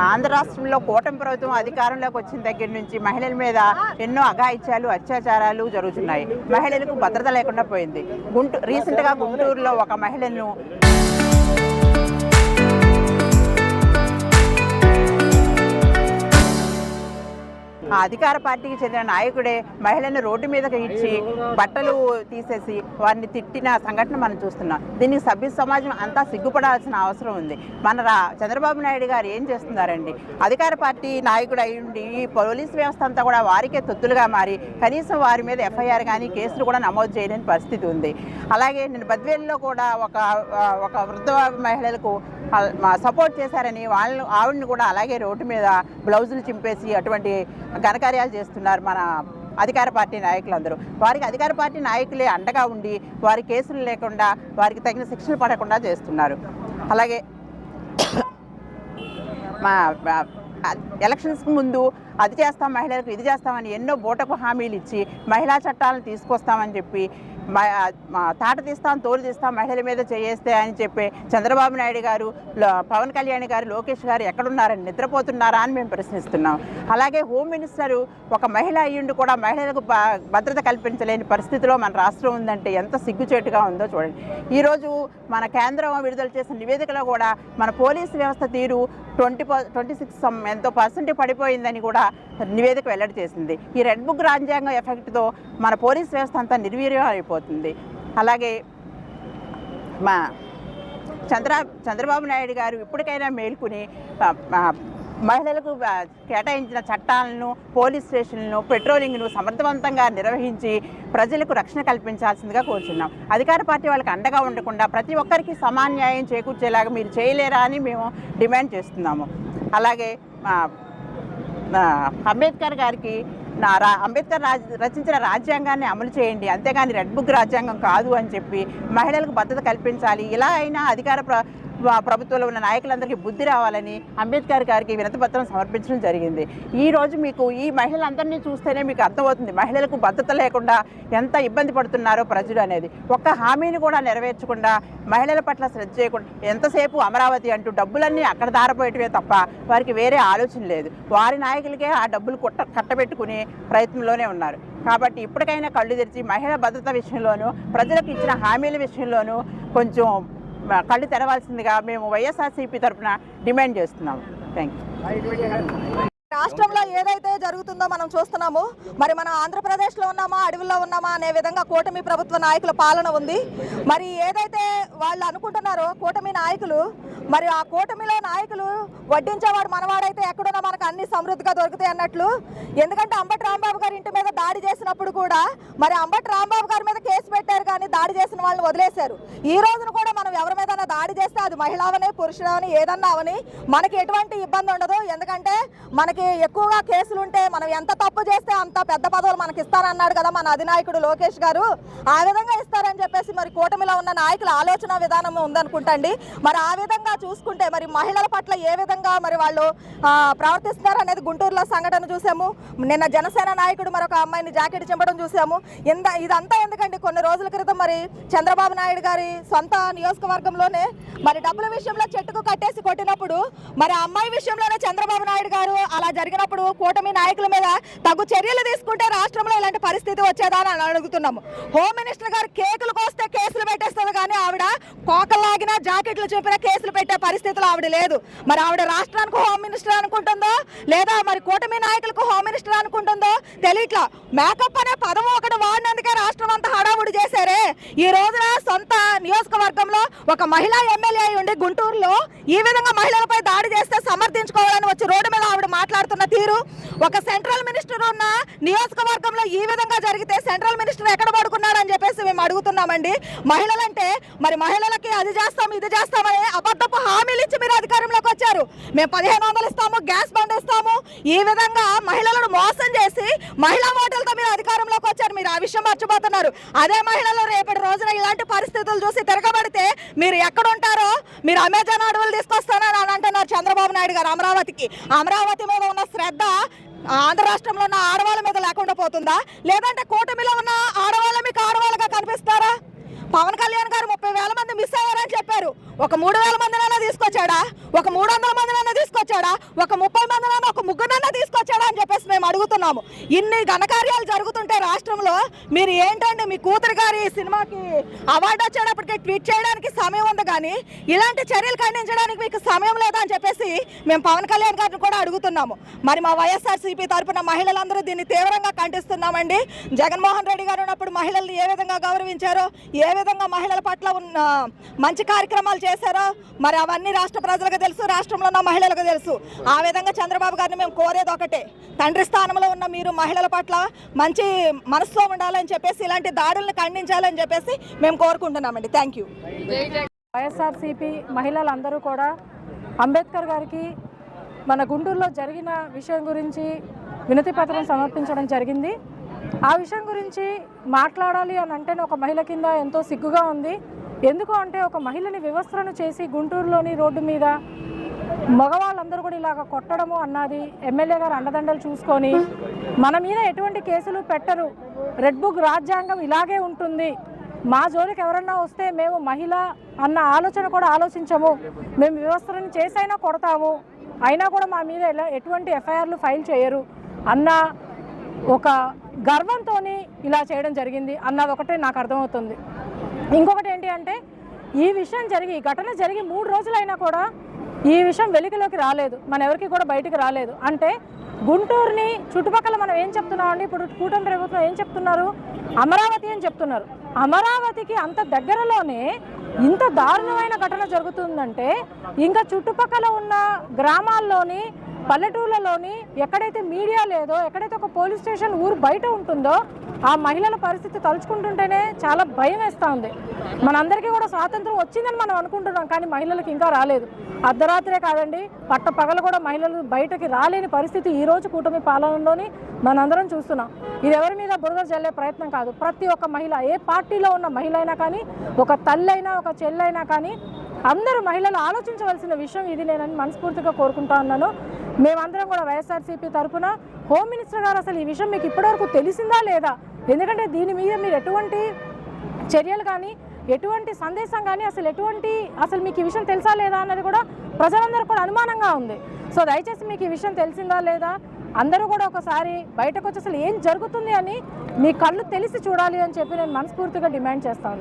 ఆంధ్ర రాష్ట్రంలో కూటమి ప్రభుత్వం అధికారంలోకి వచ్చిన దగ్గర నుంచి మహిళల మీద ఎన్నో అఘాయిత్యాలు అత్యాచారాలు జరుగుతున్నాయి. మహిళలకు భద్రత లేకుండా పోయింది. రీసెంట్గా గుంటూరులో ఒక మహిళను ఆ అధికార పార్టీకి చెందిన నాయకుడే మహిళలను రోడ్డు మీదకి ఇచ్చి బట్టలు తీసేసి వారిని తిట్టిన సంఘటన మనం చూస్తున్నాం. దీనికి సభ్య సమాజం అంతా సిగ్గుపడాల్సిన అవసరం ఉంది. చంద్రబాబు నాయుడు గారు ఏం చేస్తున్నారండి? అధికార పార్టీ నాయకుడు అయి ఉండి ఈ పోలీస్ వ్యవస్థ అంతా కూడా వారికే తొత్తులుగా మారి కనీసం వారి మీద ఎఫ్ఐఆర్ కానీ కేసులు కూడా నమోదు చేయలేని పరిస్థితి ఉంది. అలాగే నేను బద్వేలులో కూడా ఒక వృద్ధ మహిళలకు సపోర్ట్ చేశారని ఆవిడని కూడా అలాగే రోడ్డు మీద బ్లౌజులు చింపేసి అటువంటి ఘనకార్యాలు చేస్తున్నారు మన అధికార పార్టీ నాయకులందరూ. వారికి అధికార పార్టీ నాయకులే అండగా ఉండి వారి కేసులు లేకుండా వారికి తగిన శిక్షలు పడకుండా చేస్తున్నారు. అలాగే మా ఎలక్షన్స్కి ముందు అది చేస్తాం, మహిళలకు ఇది చేస్తామని ఎన్నో బూటకు హామీలు ఇచ్చి మహిళా చట్టాలను తీసుకొస్తామని చెప్పి తాట తీస్తాం తోలు తీస్తాం మహిళల మీద చేయేస్తే అని చెప్పి చంద్రబాబు నాయుడు గారు, పవన్ కళ్యాణ్ గారు, లోకేష్ గారు ఎక్కడున్నారని నిద్రపోతున్నారా అని మేము ప్రశ్నిస్తున్నాం. అలాగే హోమ్ మినిస్టరు ఒక మహిళ అయ్యుండి కూడా మహిళలకు భద్రత కల్పించలేని పరిస్థితిలో మన రాష్ట్రం ఉందంటే ఎంత సిగ్గుచేటుగా ఉందో చూడండి. ఈరోజు మన కేంద్రం విడుదల చేసిన నివేదికలో కూడా మన పోలీసు వ్యవస్థ తీరు 26 ఎంతో % పడిపోయిందని కూడా నివేదిక వెల్లడి చేసింది. ఈ రెడ్ బుక్ రాజ్యాంగం ఎఫెక్ట్తో మన పోలీస్ వ్యవస్థ అంతా నిర్వీర్యం అయిపోతుంది. అలాగే మా చంద్రబాబు నాయుడు గారు ఇప్పటికైనా మేల్కొని మహిళలకు కేటాయించిన చట్టాలను, పోలీస్ స్టేషన్లను, పెట్రోలింగ్ను సమర్థవంతంగా నిర్వహించి ప్రజలకు రక్షణ కల్పించాల్సిందిగా కోరుచున్నాం. అధికార పార్టీ వాళ్ళకి అండగా ఉండకుండా ప్రతి ఒక్కరికి సమాన న్యాయం చేకూర్చేలాగా మీరు చేయలేరా అని మేము డిమాండ్ చేస్తున్నాము. అలాగే అంబేద్కర్ గారికి అంబేద్కర్ రచించిన రాజ్యాంగాన్ని అమలు చేయండి, అంతేగాని రెడ్ బుక్ రాజ్యాంగం కాదు అని చెప్పి మహిళలకు భద్రత కల్పించాలి. ఇలా అయినా అధికార ప్రభుత్వంలో ఉన్న నాయకులందరికీ బుద్ధి రావాలని అంబేద్కర్ గారికి వినతిపత్రం సమర్పించడం జరిగింది. ఈరోజు మీకు ఈ మహిళలందరినీ చూస్తేనే మీకు అర్థమవుతుంది మహిళలకు భద్రత లేకుండా ఎంత ఇబ్బంది పడుతున్నారో ప్రజలు అనేది. ఒక్క హామీని కూడా నెరవేర్చకుండా మహిళల పట్ల శ్రద్ధ చేయకుండా ఎంతసేపు అమరావతి అంటూ డబ్బులన్నీ అక్కడ దారపోయటమే తప్ప వారికి వేరే ఆలోచన లేదు. వారి నాయకులకే ఆ డబ్బులు కట్టబెట్టుకునే ప్రయత్నంలోనే ఉన్నారు. కాబట్టి ఇప్పటికైనా కళ్ళు తెరిచి మహిళా భద్రత విషయంలోనూ ప్రజలకు ఇచ్చిన హామీల విషయంలోనూ కొంచెం కళ్ళు తెరవాల్సిందిగా మేము వైఎస్ఆర్సీపీ తరఫున డిమాండ్ చేస్తున్నాము. Thank you. రాష్ట్రంలో ఏదైతే జరుగుతుందో మనం చూస్తున్నాము. మరి మనం ఆంధ్రప్రదేశ్లో ఉన్నామా అడవుల్లో ఉన్నామా అనే విధంగా కూటమి ప్రభుత్వ నాయకుల పాలన ఉంది. మరి ఏదైతే వాళ్ళు అనుకుంటున్నారో కూటమి నాయకులు, మరి ఆ కూటమిలో నాయకులు వడ్డించేవాడు మనవాడైతే ఎక్కడున్నా మనకు అన్ని సమృద్ధిగా దొరుకుతాయి అన్నట్లు. ఎందుకంటే అంబటి రాంబాబు గారి ఇంటి మీద దాడి చేసినప్పుడు కూడా మరి అంబటి రాంబాబు గారి మీద కేసు పెట్టారు, కానీ దాడి చేసిన వాళ్ళని వదిలేశారు. ఈ రోజున కూడా మనం ఎవరి మీద దాడి చేస్తే అది మహిళావని పురుషుడవని ఏదన్నా అవని మనకి ఎటువంటి ఇబ్బంది ఉండదు. ఎందుకంటే మనకి ఎక్కువగా కేసులు ఉంటే మనం ఎంత తప్పు చేస్తే అంత పెద్ద పదవులు మనకి ఇస్తారన్నాడు కదా మన అధినాయకుడు లోకేష్ గారు. ఆ విధంగా ఇస్తారని చెప్పేసి మరి కూటమిలో ఉన్న నాయకుల ఆలోచన విధానం ఉందనుకుంటండి. మరి ఆ విధంగా చూసుకుంటే మరి మహిళల పట్ల ఏ విధంగా మరి వాళ్ళు ప్రవర్తిస్తున్నారు అనేది గుంటూరులో సంఘటన చూసాము. నిన్న జనసేన నాయకుడు మరొక అమ్మాయిని జాకెట్ చింపడం చూసాము. ఇదంతా ఎందుకండి, కొన్ని రోజుల క్రితం మరి చంద్రబాబు నాయుడు గారి సొంత నియోజకవర్గంలోనే మరి డబ్బుల విషయంలో చెట్టుకు కట్టేసి కొట్టినప్పుడు మరి ఆ అమ్మాయి విషయంలోనే చంద్రబాబు నాయుడు గారు అలా జరిగినప్పుడు కూటమి నాయకుల మీద తగు చర్యలు తీసుకుంటే రాష్ట్రంలో ఇలాంటి పరిస్థితి వచ్చేదా అని అడుగుతున్నాము. హోమ్ మినిస్టర్ గారు కేకులు కోస్తే కేసులు పెట్టేస్తుంది, కానీ ఆవిడ కోకల్లాగినా జాకెట్లు చూపిన కేసులు పెట్టే పరిస్థితులు ఆవిడ లేదు. మరి ఆవిడ రాష్ట్రానికి హోమ్ మినిస్టర్ అనుకుంటుందో లేదా మరి కూటమి నాయకులకు హోమ్ మినిస్టర్ అనుకుంటుందో తెలియట్లా. మేకప్ అనే పదం ఒకటి వాడినందుకే రాష్ట్రం అంతా హడావుడి చేశారే. ఈ రోజున సొంత నియోజకవర్గంలో ఒక మహిళా ఎమ్మెల్యే అయి ఉండి గుంటూరులో ఈ విధంగా మహిళలపై దాడి చేస్తే సమర్థించుకోవాలని వచ్చి రోడ్డు మీద ఆవిడ మాట్లాడుతున్న తీరు, ఒక సెంట్రల్ మినిస్టర్ ఉన్న నియోజకవర్గంలో ఈ విధంగా జరిగితే సెంట్రల్ మినిస్టర్ ఎక్కడ పడుకున్నాడని చెప్పేసి మేము అడుగుతున్నామండి. మహిళలంటే మరి మహిళలకి అది చేస్తాం ఇది చేస్తామని అబద్ధపు హామీలు ఇచ్చి మీరు అధికారంలోకి వచ్చారు. మేము 1500 ఇస్తాము, గ్యాస్ బండ్ ఇస్తాము, ఈ విధంగా మహిళలను మోసం చేసి మహిళా ఓటర్లతో మీరు అధికారంలోకి వచ్చారు. మీరు ఆ విషయం మర్చిపోతున్నారు. అదే మహిళలు రేపటి రోజున ఇలాంటి పరిస్థితులు చూసి తిరగబడితే మీరు ఎక్కడ ఉంటారో, మీరు అమెజాన్ అడవులు తీసుకొస్తానని అని అంటున్నారు చంద్రబాబు నాయుడు గారు. అమరావతి మీద ఉన్న శ్రద్ధ ఆంధ్ర రాష్ట్రంలో ఉన్న ఆడవాళ్ళ మీద లేకుండా పోతుందా? లేదంటే కూటమిలో ఉన్న ఆడవాళ్ళ మీకు ఆడవాళ్ళగా కనిపిస్తారా? పవన్ కళ్యాణ్ గారు 30,000 మంది మిస్ అయ్యారని చెప్పారు. ఒక 3,000 మందినైనా తీసుకొచ్చాడా? ఒక 300 మందినైనా తీసుకొచ్చాడా? ఒక 30 మందినైనా, ఒక ముగ్గురన్నా తీసుకొచ్చాడా అని చెప్పేసి మేము అడుగుతున్నాము. ఇన్ని ఘనకార్యాలు జరుగుతుంటే రాష్ట్రంలో మీరు ఏంటండి, మీ కూతురు గారి సినిమాకి అవార్డు వచ్చేటప్పటికి ట్వీట్ చేయడానికి సమయం ఉంది, కానీ ఇలాంటి చర్యలు ఖండించడానికి మీకు సమయం లేదా అని చెప్పేసి మేము పవన్ కళ్యాణ్ గారిని కూడా అడుగుతున్నాము. మరి మా వైఎస్ఆర్సీపీ తరఫున మహిళలందరూ దీన్ని తీవ్రంగా ఖండిస్తున్నామండి. జగన్మోహన్ రెడ్డి గారు ఉన్నప్పుడు మహిళల్ని ఏ విధంగా గౌరవించారో, ఏ విధంగా మహిళల పట్ల ఉన్న మంచి కార్యక్రమాలు చేశారో మరి అవన్నీ రాష్ట్ర ప్రజలకు తెలుసు, రాష్ట్రంలో ఉన్న మహిళలకు తెలుసు. ఆ విధంగా చంద్రబాబు గారిని మేము కోరేది ఒకటే, తండ్రి స్థానంలో ఉన్న మీరు మహిళల పట్ల మంచి మనసుతో ఉండాలని చెప్పేసి, ఇలాంటి దాడులను ఖండించాలని చెప్పేసి మేము కోరుకుంటున్నామండి. Thank you. వైఎస్ఆర్సీపీ మహిళలందరూ కూడా అంబేద్కర్ గారికి మన గుంటూరులో జరిగిన విషయం గురించి వినతి పత్రం సమర్పించడం జరిగింది. ఆ విషయం గురించి మాట్లాడాలి అని అంటేనే ఒక మహిళ కింద ఎంతో సిగ్గుగా ఉంది. ఎందుకు అంటే ఒక మహిళని వివస్త్రను చేసి గుంటూరులోని రోడ్డు మీద మగవాళ్ళందరూ కూడా ఇలాగ కొట్టడము అన్నది ఎమ్మెల్యే గారు అండదండలు చూసుకొని మన మీద ఎటువంటి కేసులు పెట్టరు, రెడ్ బుక్ రాజ్యాంగం ఇలాగే ఉంటుంది, మా జోలికి ఎవరన్నా వస్తే మేము మహిళ అన్న ఆలోచన కూడా ఆలోచించము, మేము వివస్త్రను చేసైనా కొడతాము, అయినా కూడా మా మీద ఎటువంటి ఎఫ్ఐఆర్లు ఫైల్ చేయరు అన్న ఒక గర్వంతో ఇలా చేయడం జరిగింది అన్నది ఒకటే నాకు అర్థమవుతుంది. ఇంకొకటి ఏంటి అంటే ఈ విషయం ఈ ఘటన జరిగి 3 రోజులైనా కూడా ఈ విషయం వెలుగులోకి రాలేదు, మన ఎవరికి కూడా బయటికి రాలేదు. అంటే గుంటూరుని చుట్టుపక్కల మనం ఏం చెప్తున్నామండి, ఇప్పుడు కూటమి ప్రభుత్వం ఏం చెప్తున్నారు, అమరావతి అని చెప్తున్నారు. అమరావతికి అంత దగ్గరలోనే ఇంత దారుణమైన ఘటన జరుగుతుందంటే ఇంకా చుట్టుపక్కల ఉన్న గ్రామాల్లోని, పల్లెటూళ్ళలోని ఎక్కడైతే మీడియా లేదో, ఎక్కడైతే ఒక పోలీస్ స్టేషన్ ఊరు బయట ఉంటుందో ఆ మహిళల పరిస్థితి తలుచుకుంటుంటేనే చాలా భయం వేస్తూ ఉంది. మనందరికీ కూడా స్వాతంత్రం వచ్చిందని మనం అనుకుంటున్నాం, కానీ మహిళలకు ఇంకా రాలేదు. అర్ధరాత్రే కాదండి, పట్ట పగలు కూడా మహిళలు బయటకి రాలేని పరిస్థితి ఈరోజు కూటమి పాలనలోని మనందరం చూస్తున్నాం. ఇది ఎవరి మీద బురద జల్లే ప్రయత్నం కాదు. ప్రతి ఒక్క మహిళ, ఏ పార్టీలో ఉన్న మహిళ అయినా కానీ, ఒక తల్లైనా ఒక చెల్లైనా కానీ, అందరూ మహిళలు ఆలోచించవలసిన విషయం ఇది నేనని మనస్ఫూర్తిగా కోరుకుంటా ఉన్నాను. మేమందరం కూడా వైఎస్ఆర్సీపీ తరఫున హోమ్ మినిస్టర్ గారు అసలు ఈ విషయం మీకు ఇప్పటివరకు తెలిసిందా లేదా, ఎందుకంటే దీని మీద మీరు ఎటువంటి చర్యలు కానీ, ఎటువంటి సందేశం కానీ, అసలు మీకు ఈ విషయం తెలుసా లేదా అన్నది కూడా ప్రజలందరూ కూడా అనుమానంగా ఉంది. సో దయచేసి మీకు ఈ విషయం తెలిసిందా లేదా, అందరూ కూడా ఒకసారి బయటకు వచ్చి అసలు ఏం జరుగుతుంది అని మీ కళ్ళు తెలిసి చూడాలి అని చెప్పి నేను మనస్ఫూర్తిగా డిమాండ్ చేస్తా ఉన్నాను.